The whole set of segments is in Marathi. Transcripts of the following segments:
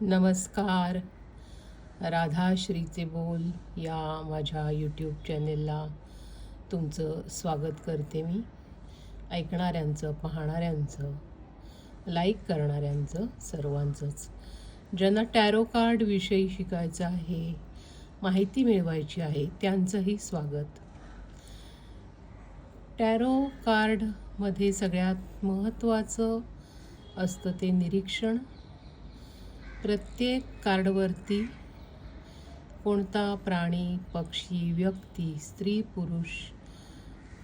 नमस्कार. राधाश्रीचे बोल या माझ्या यूट्यूब चॅनेलला तुमचं स्वागत करते मी. ऐकणाऱ्यांचं, पाहणाऱ्यांचं, लाईक करणाऱ्यांचं, सर्वांचंच. ज्यांना टॅरो कार्ड विषयी शिकायचं आहे, माहिती मिळवायची आहे, त्यांचंही स्वागत. टॅरो कार्डमध्ये सगळ्यात महत्त्वाचं असतं ते निरीक्षण. प्रत्येक कार्डवरती कोणता प्राणी, पक्षी, व्यक्ती, स्त्री, पुरुष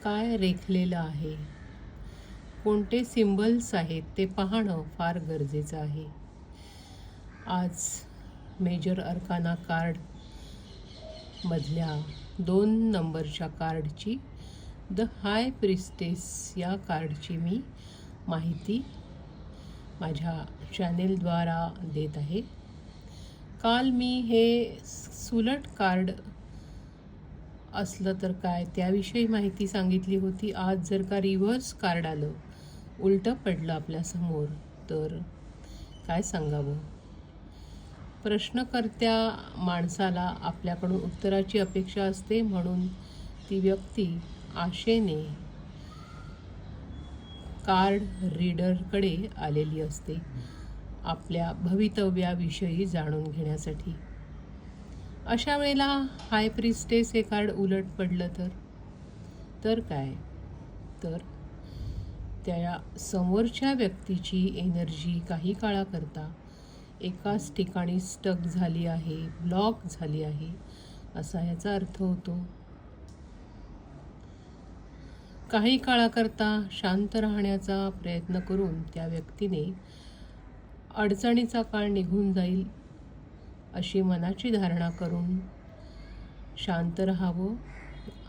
काय रेखलेलं आहे, कोणते सिम्बल्स आहेत ते पाहणं फार गरजेचं आहे. आज मेजर अर्काना कार्ड मधल्या 2 नंबरच्या कार्डची, द हाय प्रिस्टेस या कार्डची मी माहिती माझ्या चॅनेलद्वारा देत आहे. काल मी हे सुलट कार्ड असलं तर काय त्याविषयी माहिती सांगितली होती. आज जर का रिव्हर्स कार्ड आलं, उलटं पडलं आपल्यासमोर, तर काय सांगावं. प्रश्नकर्त्या माणसाला आपल्याकडून उत्तराची अपेक्षा असते, म्हणून ती व्यक्ती आशेने कार्ड रीडरकडे आलेली असते आपल्या भवितव्याविषयी जाणून घेण्यासाठी. अशा वेळेला हाय प्रिस्टेस हे कार्ड उलट पडलं तर काय, तर त्या समोरच्या व्यक्तीची एनर्जी काही काळाकरता एकाच ठिकाणी स्टक झाली आहे, ब्लॉक झाली आहे, असा याचा अर्थ होतो. काही काळाकरता शांत राहण्याचा प्रयत्न करून त्या व्यक्तीने अडचणीचा काळ निघून जाईल अशी मनाची धारणा करून शांत राहावं,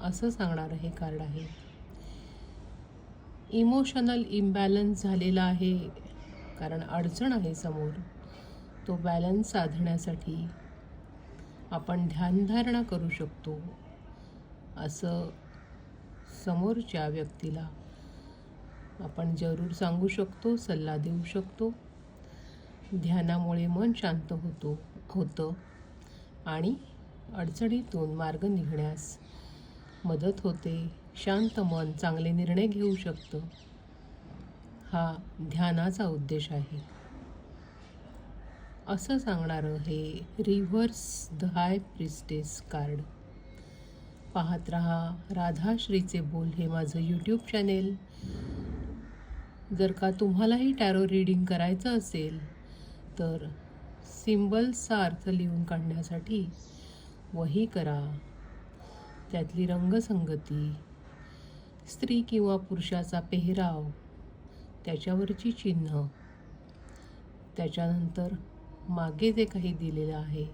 असं सांगणारं हे कार्ड आहे. इमोशनल इम्बॅलन्स झालेला आहे, कारण अडचण आहे समोर. तो बॅलन्स साधण्यासाठी आपण ध्यानधारणा करू शकतो, असं समोरच्या व्यक्तीला आपण जरूर सांगू शकतो, सल्ला देऊ शकतो. ध्यानामुळे मन शांत होतं आणि अडचणीतून मार्ग निघण्यास मदत होते. शांत मन चांगले निर्णय घेऊ शकतं. हा ध्यानाचा उद्देश आहे, असं सांगणारं हे reverse the high priestess card. पाहत रहा राधाश्रीचे बोल हे माझं यूट्यूब चॅनेल. जर का तुम्हालाही टॅरो रीडिंग करायचं असेल तर सिम्बल्सचा अर्थ लिहून काढण्यासाठी वही करा. त्यातली रंगसंगती, स्त्री किंवा पुरुषाचा पेहराव, त्याच्यावरची चिन्ह, त्याच्यानंतर मागे जे काही दिलेलं आहे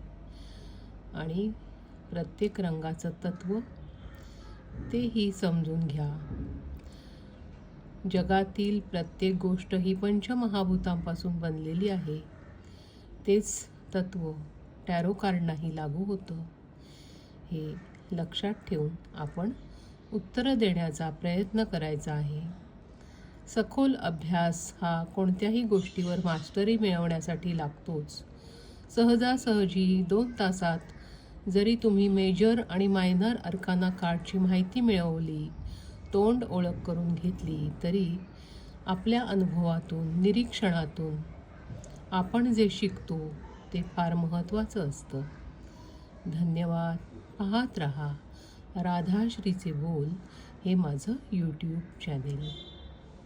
आणि प्रत्येक रंगाचं तत्व तेही समजून घ्या. जगातील प्रत्येक गोष्ट ही पंचमहाभूतांपासून बनलेली आहे. तेच तत्व टॅरो कार्डनाही लागू होतं. हे लक्षात ठेवून आपण उत्तरं देण्याचा प्रयत्न करायचा आहे. सखोल अभ्यास हा कोणत्याही गोष्टीवर मास्टरी मिळवण्यासाठी लागतोच. सहजासहजी 2 तासात जरी तुम्ही मेजर आणि मायनर अर्काना कार्डची माहिती मिळवली, तोंड ओळख करून घेतली, तरी आपल्या अनुभवातून, निरीक्षणातून आपण जे शिकतो ते फार महत्त्वाचं असतं. धन्यवाद. पाहत रहा राधाश्रीचे बोल हे माझं यूट्यूब चॅनेल.